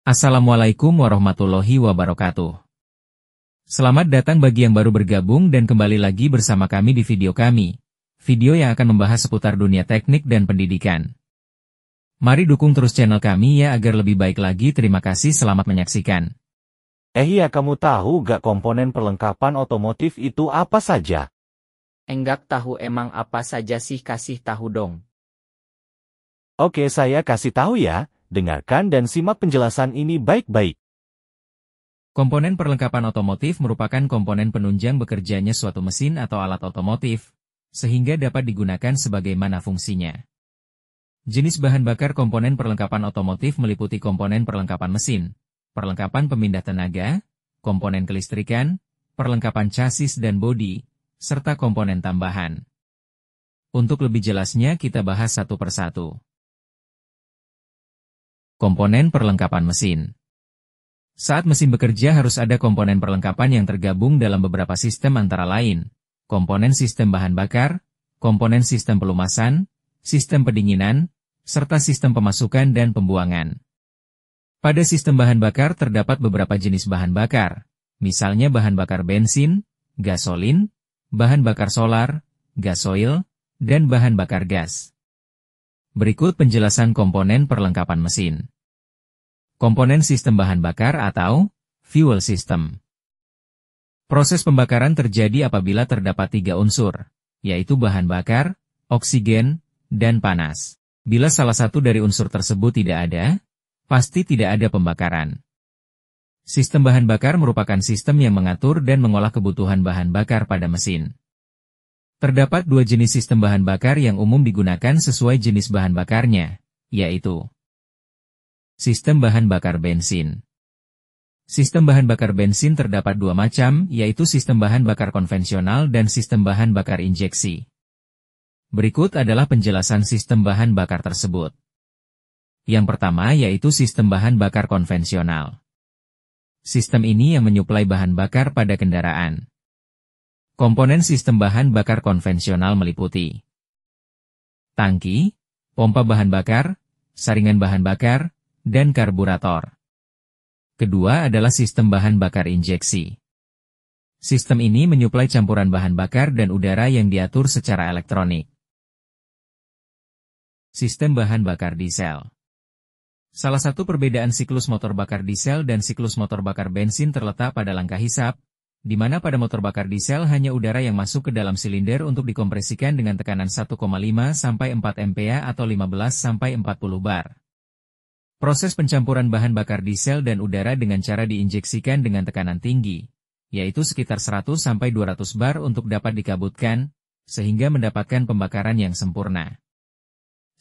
Assalamualaikum warahmatullahi wabarakatuh. Selamat datang bagi yang baru bergabung dan kembali lagi bersama kami di video kami. Video yang akan membahas seputar dunia teknik dan pendidikan. Mari dukung terus channel kami ya agar lebih baik lagi. Terima kasih, selamat menyaksikan. Ya kamu tahu gak komponen perlengkapan otomotif itu apa saja? Enggak tahu emang apa saja sih, kasih tahu dong. Oke, saya kasih tahu ya. Dengarkan dan simak penjelasan ini baik-baik. Komponen perlengkapan otomotif merupakan komponen penunjang bekerjanya suatu mesin atau alat otomotif, sehingga dapat digunakan sebagaimana fungsinya. Jenis bahan bakar komponen perlengkapan otomotif meliputi komponen perlengkapan mesin, perlengkapan pemindah tenaga, komponen kelistrikan, perlengkapan chassis dan bodi, serta komponen tambahan. Untuk lebih jelasnya kita bahas satu persatu. Komponen perlengkapan mesin. Saat mesin bekerja harus ada komponen perlengkapan yang tergabung dalam beberapa sistem antara lain, komponen sistem bahan bakar, komponen sistem pelumasan, sistem pendinginan, serta sistem pemasukan dan pembuangan. Pada sistem bahan bakar terdapat beberapa jenis bahan bakar, misalnya bahan bakar bensin, gasolin, bahan bakar solar, gasoil, dan bahan bakar gas. Berikut penjelasan komponen perlengkapan mesin. Komponen sistem bahan bakar atau fuel system. Proses pembakaran terjadi apabila terdapat tiga unsur, yaitu bahan bakar, oksigen, dan panas. Bila salah satu dari unsur tersebut tidak ada, pasti tidak ada pembakaran. Sistem bahan bakar merupakan sistem yang mengatur dan mengolah kebutuhan bahan bakar pada mesin. Terdapat dua jenis sistem bahan bakar yang umum digunakan sesuai jenis bahan bakarnya, yaitu sistem bahan bakar bensin. Sistem bahan bakar bensin terdapat dua macam, yaitu sistem bahan bakar konvensional dan sistem bahan bakar injeksi. Berikut adalah penjelasan sistem bahan bakar tersebut. Yang pertama yaitu sistem bahan bakar konvensional. Sistem ini yang menyuplai bahan bakar pada kendaraan. Komponen sistem bahan bakar konvensional meliputi tangki, pompa bahan bakar, saringan bahan bakar, dan karburator. Kedua adalah sistem bahan bakar injeksi. Sistem ini menyuplai campuran bahan bakar dan udara yang diatur secara elektronik. Sistem bahan bakar diesel. Salah satu perbedaan siklus motor bakar diesel dan siklus motor bakar bensin terletak pada langkah hisap, di mana pada motor bakar diesel hanya udara yang masuk ke dalam silinder untuk dikompresikan dengan tekanan 1,5 sampai 4 MPa atau 15 sampai 40 bar. Proses pencampuran bahan bakar diesel dan udara dengan cara diinjeksikan dengan tekanan tinggi, yaitu sekitar 100 sampai 200 bar untuk dapat dikabutkan, sehingga mendapatkan pembakaran yang sempurna.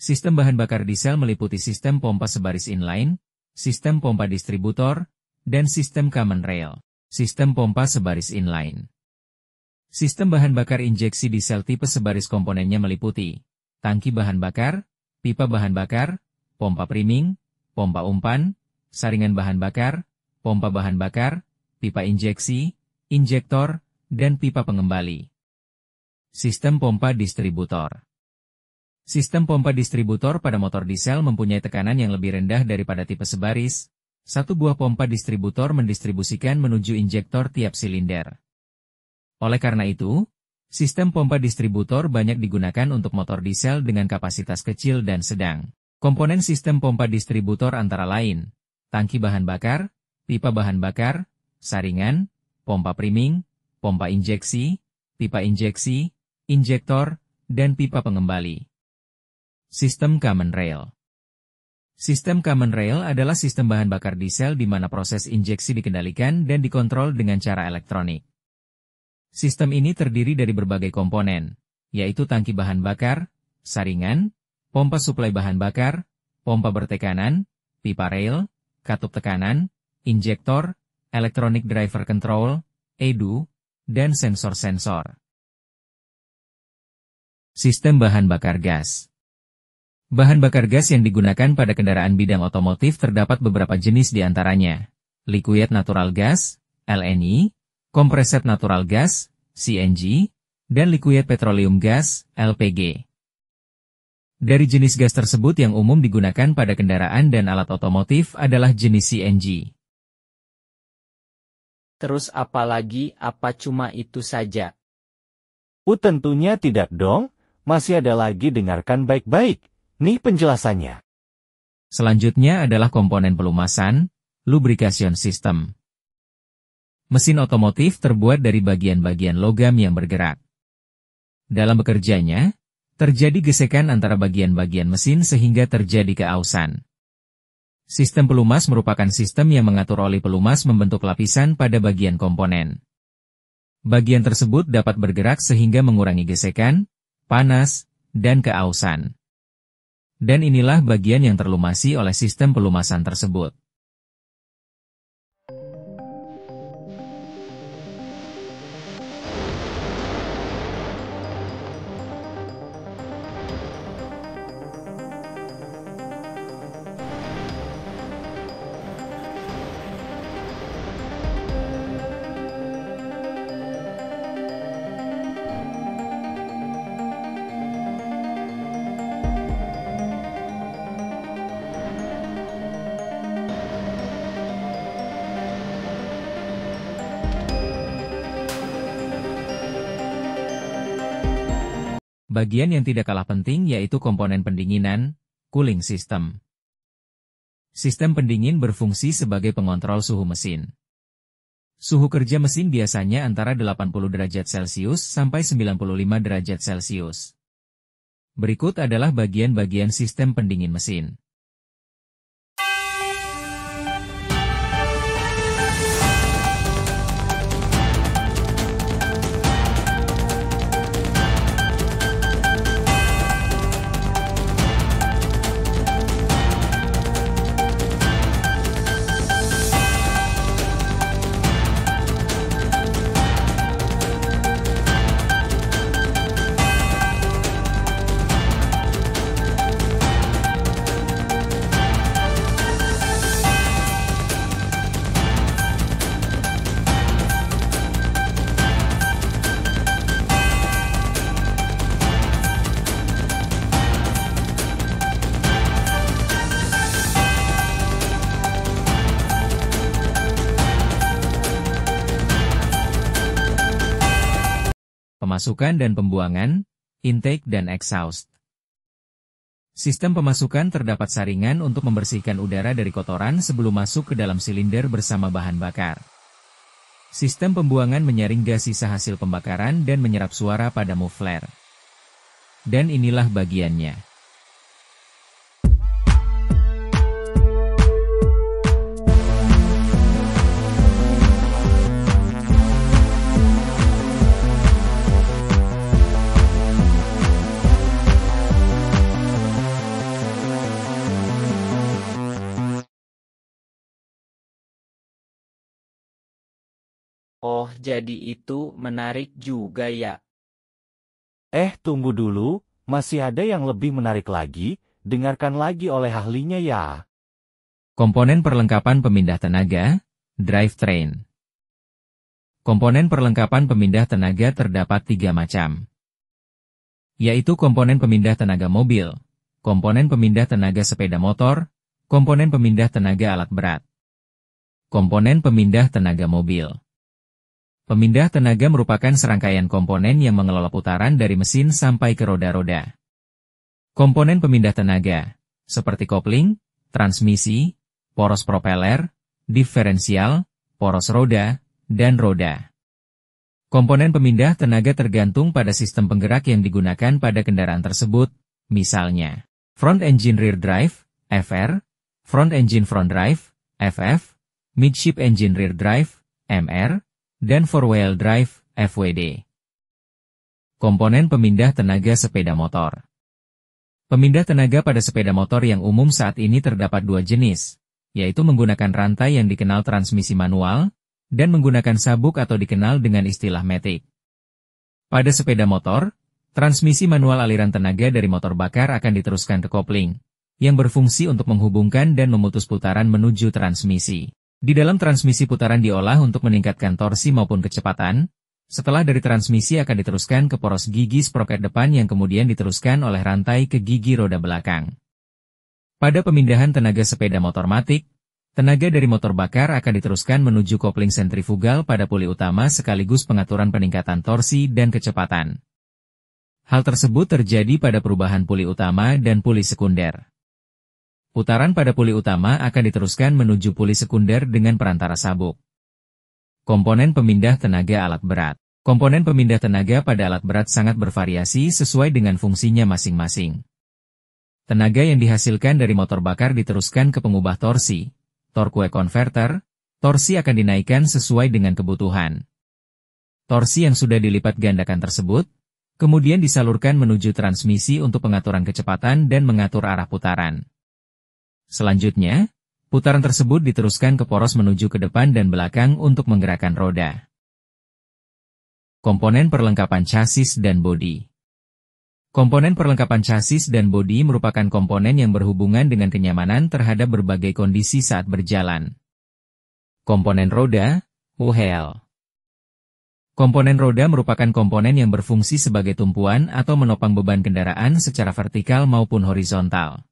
Sistem bahan bakar diesel meliputi sistem pompa sebaris inline, sistem pompa distributor, dan sistem common rail. Sistem pompa sebaris inline. Sistem bahan bakar injeksi diesel tipe sebaris komponennya meliputi tangki bahan bakar, pipa bahan bakar, pompa priming, pompa umpan, saringan bahan bakar, pompa bahan bakar, pipa injeksi, injektor, dan pipa pengembali. Sistem pompa distributor. Sistem pompa distributor pada motor diesel mempunyai tekanan yang lebih rendah daripada tipe sebaris. Satu buah pompa distributor mendistribusikan menuju injektor tiap silinder. Oleh karena itu, sistem pompa distributor banyak digunakan untuk motor diesel dengan kapasitas kecil dan sedang. Komponen sistem pompa distributor antara lain, tangki bahan bakar, pipa bahan bakar, saringan, pompa priming, pompa injeksi, pipa injeksi, injektor, dan pipa pengembali. Sistem common rail. Sistem common rail adalah sistem bahan bakar diesel di mana proses injeksi dikendalikan dan dikontrol dengan cara elektronik. Sistem ini terdiri dari berbagai komponen, yaitu tangki bahan bakar, saringan, pompa suplai bahan bakar, pompa bertekanan, pipa rail, katup tekanan, injektor, electronic driver control, EDU, dan sensor-sensor. Sistem bahan bakar gas. Bahan bakar gas yang digunakan pada kendaraan bidang otomotif terdapat beberapa jenis di antaranya. Liquid natural gas, LNG, compressed natural gas, CNG, dan liquid petroleum gas, LPG. Dari jenis gas tersebut yang umum digunakan pada kendaraan dan alat otomotif adalah jenis CNG. Terus apa lagi, apa cuma itu saja? Tentunya tidak dong, masih ada lagi, dengarkan baik-baik. Nih penjelasannya. Selanjutnya adalah komponen pelumasan, lubrication system. Mesin otomotif terbuat dari bagian-bagian logam yang bergerak. Dalam bekerjanya, terjadi gesekan antara bagian-bagian mesin sehingga terjadi keausan. Sistem pelumas merupakan sistem yang mengatur oli pelumas membentuk lapisan pada bagian komponen. Bagian tersebut dapat bergerak sehingga mengurangi gesekan, panas, dan keausan. Dan inilah bagian yang terlumasi oleh sistem pelumasan tersebut. Bagian yang tidak kalah penting yaitu komponen pendinginan, cooling system. Sistem pendingin berfungsi sebagai pengontrol suhu mesin. Suhu kerja mesin biasanya antara 80 derajat Celcius sampai 95 derajat Celcius. Berikut adalah bagian-bagian sistem pendingin mesin. Pemasukan dan pembuangan, intake dan exhaust. Sistem pemasukan terdapat saringan untuk membersihkan udara dari kotoran sebelum masuk ke dalam silinder bersama bahan bakar. Sistem pembuangan menyaring gas sisa hasil pembakaran dan menyerap suara pada muffler. Dan inilah bagiannya. Oh, jadi itu menarik juga ya. Tunggu dulu, masih ada yang lebih menarik lagi, dengarkan lagi oleh ahlinya ya. Komponen perlengkapan pemindah tenaga, drivetrain. Komponen perlengkapan pemindah tenaga terdapat 3 macam. Yaitu komponen pemindah tenaga mobil, komponen pemindah tenaga sepeda motor, komponen pemindah tenaga alat berat. Komponen pemindah tenaga mobil. Pemindah tenaga merupakan serangkaian komponen yang mengelola putaran dari mesin sampai ke roda-roda. Komponen pemindah tenaga, seperti kopling, transmisi, poros propeller, diferensial, poros roda, dan roda. Komponen pemindah tenaga tergantung pada sistem penggerak yang digunakan pada kendaraan tersebut, misalnya front engine rear drive, FR, front engine front drive, FF, midship engine rear drive, MR, dan four-wheel drive, FWD. Komponen pemindah tenaga sepeda motor. Pemindah tenaga pada sepeda motor yang umum saat ini terdapat 2 jenis, yaitu menggunakan rantai yang dikenal transmisi manual, dan menggunakan sabuk atau dikenal dengan istilah matic. Pada sepeda motor, transmisi manual aliran tenaga dari motor bakar akan diteruskan ke kopling, yang berfungsi untuk menghubungkan dan memutus putaran menuju transmisi. Di dalam transmisi putaran diolah untuk meningkatkan torsi maupun kecepatan, Setelah dari transmisi akan diteruskan ke poros gigi sproket depan yang kemudian diteruskan oleh rantai ke gigi roda belakang. Pada pemindahan tenaga sepeda motor matic, tenaga dari motor bakar akan diteruskan menuju kopling sentrifugal pada puli utama sekaligus pengaturan peningkatan torsi dan kecepatan. Hal tersebut terjadi pada perubahan puli utama dan puli sekunder. Putaran pada puli utama akan diteruskan menuju puli sekunder dengan perantara sabuk. Komponen pemindah tenaga alat berat. Komponen pemindah tenaga pada alat berat sangat bervariasi sesuai dengan fungsinya masing-masing. Tenaga yang dihasilkan dari motor bakar diteruskan ke pengubah torsi, torque converter. Torsi akan dinaikkan sesuai dengan kebutuhan. Torsi yang sudah dilipat gandakan tersebut, kemudian disalurkan menuju transmisi untuk pengaturan kecepatan dan mengatur arah putaran. Selanjutnya, putaran tersebut diteruskan ke poros menuju ke depan dan belakang untuk menggerakkan roda. Komponen perlengkapan chassis dan bodi. Komponen perlengkapan chassis dan bodi merupakan komponen yang berhubungan dengan kenyamanan terhadap berbagai kondisi saat berjalan. Komponen roda, UHL. Komponen roda merupakan komponen yang berfungsi sebagai tumpuan atau menopang beban kendaraan secara vertikal maupun horizontal.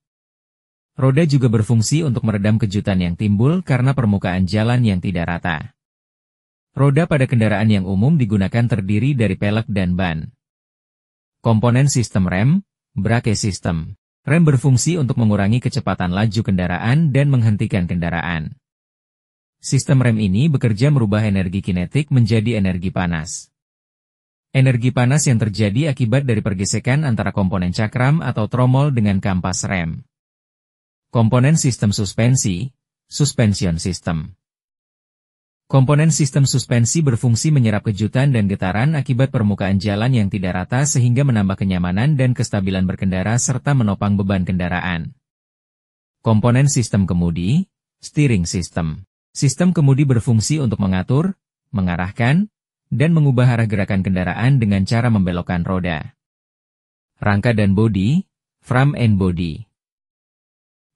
Roda juga berfungsi untuk meredam kejutan yang timbul karena permukaan jalan yang tidak rata. Roda pada kendaraan yang umum digunakan terdiri dari pelek dan ban. Komponen sistem rem, brake system. Rem berfungsi untuk mengurangi kecepatan laju kendaraan dan menghentikan kendaraan. Sistem rem ini bekerja merubah energi kinetik menjadi energi panas. Energi panas yang terjadi akibat dari pergesekan antara komponen cakram atau tromol dengan kampas rem. Komponen sistem suspensi, suspension system. Komponen sistem suspensi berfungsi menyerap kejutan dan getaran akibat permukaan jalan yang tidak rata sehingga menambah kenyamanan dan kestabilan berkendara serta menopang beban kendaraan. Komponen sistem kemudi, steering system. Sistem kemudi berfungsi untuk mengatur, mengarahkan, dan mengubah arah gerakan kendaraan dengan cara membelokkan roda. Rangka dan bodi, frame and body.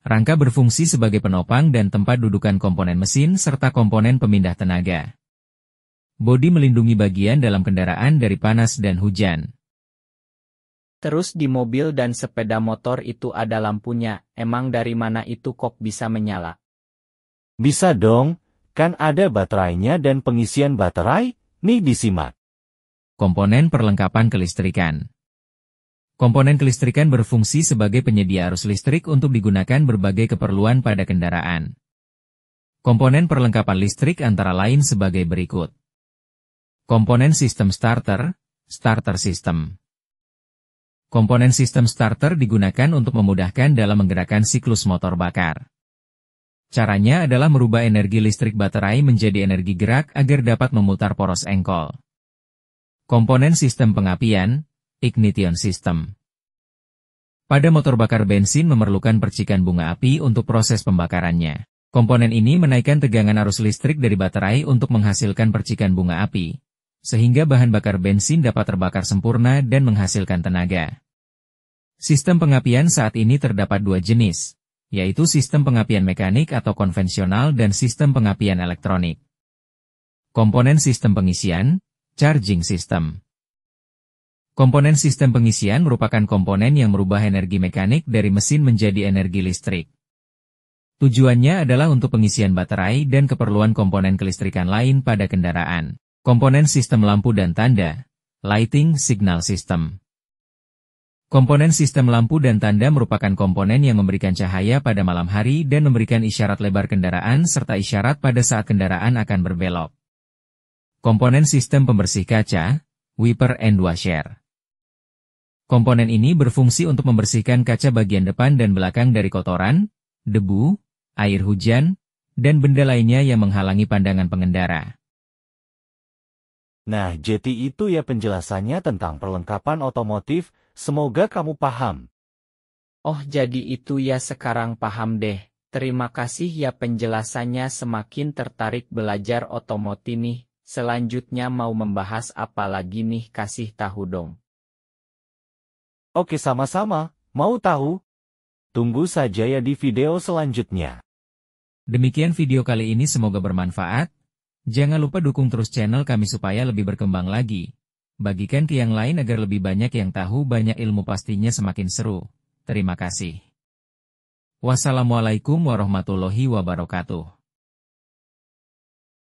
Rangka berfungsi sebagai penopang dan tempat dudukan komponen mesin serta komponen pemindah tenaga. Bodi melindungi bagian dalam kendaraan dari panas dan hujan. Terus di mobil dan sepeda motor itu ada lampunya, emang dari mana itu kok bisa menyala? Bisa dong, kan ada baterainya dan pengisian baterai, nih disimak. Komponen perlengkapan kelistrikan. Komponen kelistrikan berfungsi sebagai penyedia arus listrik untuk digunakan berbagai keperluan pada kendaraan. Komponen perlengkapan listrik antara lain sebagai berikut. Komponen sistem starter, starter system. Komponen sistem starter digunakan untuk memudahkan dalam menggerakkan siklus motor bakar. Caranya adalah merubah energi listrik baterai menjadi energi gerak agar dapat memutar poros engkol. Komponen sistem pengapian, ignition system. Pada motor bakar bensin memerlukan percikan bunga api untuk proses pembakarannya. Komponen ini menaikkan tegangan arus listrik dari baterai untuk menghasilkan percikan bunga api, sehingga bahan bakar bensin dapat terbakar sempurna dan menghasilkan tenaga. Sistem pengapian saat ini terdapat dua jenis, yaitu sistem pengapian mekanik atau konvensional dan sistem pengapian elektronik. Komponen sistem pengisian, charging system. Komponen sistem pengisian merupakan komponen yang merubah energi mekanik dari mesin menjadi energi listrik. Tujuannya adalah untuk pengisian baterai dan keperluan komponen kelistrikan lain pada kendaraan. Komponen sistem lampu dan tanda, lighting signal system. Komponen sistem lampu dan tanda merupakan komponen yang memberikan cahaya pada malam hari dan memberikan isyarat lebar kendaraan serta isyarat pada saat kendaraan akan berbelok. Komponen sistem pembersih kaca, wiper and washer. Komponen ini berfungsi untuk membersihkan kaca bagian depan dan belakang dari kotoran, debu, air hujan, dan benda lainnya yang menghalangi pandangan pengendara. Nah, jadi itu ya penjelasannya tentang perlengkapan otomotif, semoga kamu paham. Oh jadi itu ya, sekarang paham deh. Terima kasih ya penjelasannya, semakin tertarik belajar otomotif nih. Selanjutnya mau membahas apa lagi nih, kasih tahu dong. Oke, sama-sama, mau tahu? Tunggu saja ya di video selanjutnya. Demikian video kali ini, semoga bermanfaat. Jangan lupa dukung terus channel kami supaya lebih berkembang lagi. Bagikan ke yang lain agar lebih banyak yang tahu, banyak ilmu pastinya semakin seru. Terima kasih. Wassalamualaikum warahmatullahi wabarakatuh.